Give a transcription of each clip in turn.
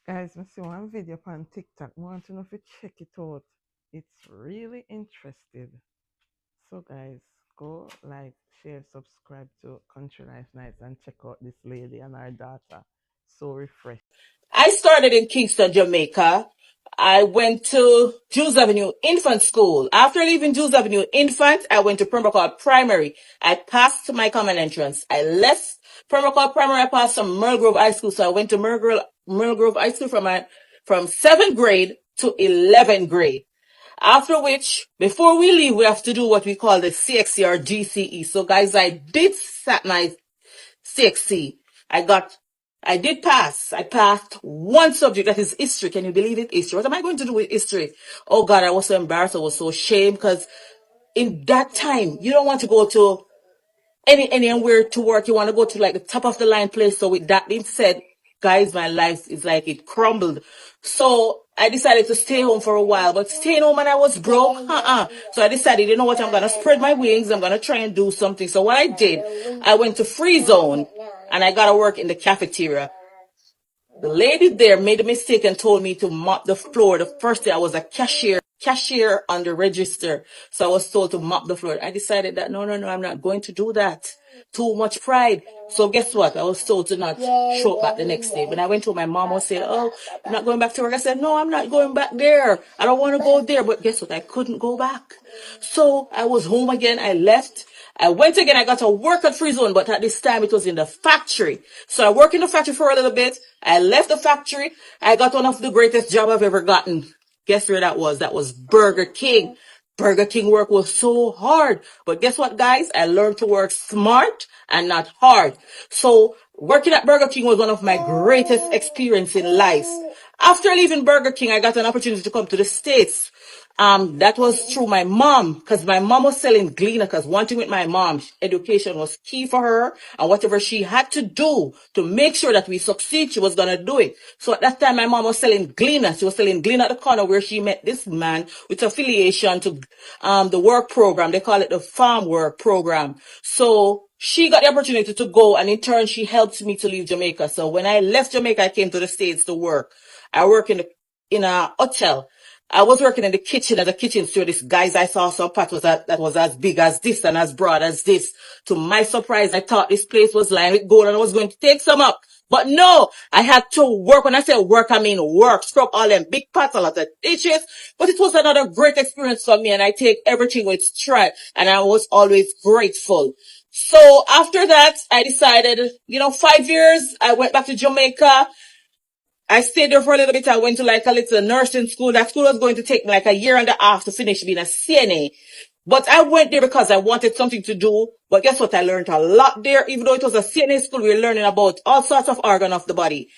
Guys, I see one video on TikTok. I want to know if you check it out. It's really interesting. So guys, go like, share, subscribe to Country Life Nights and check out this lady and her daughter. So refreshed. I started in Kingston, Jamaica. I went to Jules Avenue Infant School. After leaving Jules Avenue Infant, I went to Pembroke Primary. I passed my common entrance. I left Pembroke Primary. I passed some Merle Grove High School. So I went to Merle Grove High School from 7th grade to 11th grade. After which, before we leave, we have to do what we call the CXC or GCE. So guys, I did sat my CXC. I got, I did pass. I passed one subject that is history. Can you believe it? History. What am I going to do with history? Oh God, I was so embarrassed. I was so ashamed because in that time, you don't want to go to anywhere to work. You want to go to like the top of the line place. So with that being said, guys, my life is like it crumbled. So I decided to stay home for a while, but staying home and I was broke. So I decided, you know what, I'm gonna spread my wings. I'm gonna try and do something. So what I did, I went to Free Zone and I got to work in the cafeteria. The lady there made a mistake and told me to mop the floor. The first day I was a cashier on the register. So I was told to mop the floor. I decided that no, I'm not going to do that. Too much pride. So guess what? I was told to not show up back the next day. When I went to my mom, was saying, "Oh, I'm not going back to work." I said, "No, I'm not going back there. I don't want to go there." But guess what? I couldn't go back. So I was home again. I left. I went again. I got to work at Free Zone, but at this time it was in the factory. So I worked in the factory for a little bit. I left the factory. I got one of the greatest job I've ever gotten. Guess where that was? That was Burger King. Burger King work was so hard. But guess what, guys? I learned to work smart and not hard. So working at Burger King was one of my greatest experience in life. After leaving Burger King, I got an opportunity to come to the States. That was through my mom, because my mom was selling Gleaner, because one thing with my mom, education was key for her, and whatever she had to do to make sure that we succeed, she was gonna do it. So at that time, my mom was selling Gleaner. She was selling Gleaner at the corner where she met this man with affiliation to the work program. They call it the farm work program. So she got the opportunity to go, and in turn, she helped me to leave Jamaica. So when I left Jamaica, I came to the States to work. I work in a hotel. I was working in the kitchen as a kitchen stewardess. Guys, I saw some pot that was as big as this and as broad as this. To my surprise, I thought this place was lined with gold and I was going to take some up. But no, I had to work. When I say work, I mean work. Scrub all them big pots, a lot of dishes. But it was another great experience for me, and I take everything with stride, and I was always grateful. So after that, I decided, 5 years, I went back to Jamaica. I stayed there for a little bit. I went to like a little nursing school. That school was going to take me like a year and a half to finish being a CNA. But I went there because I wanted something to do. But guess what? I learned a lot there. Even though it was a CNA school, we were learning about all sorts of organ of the body.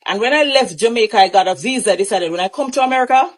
And when I left Jamaica, I got a visa. I decided when I come to America,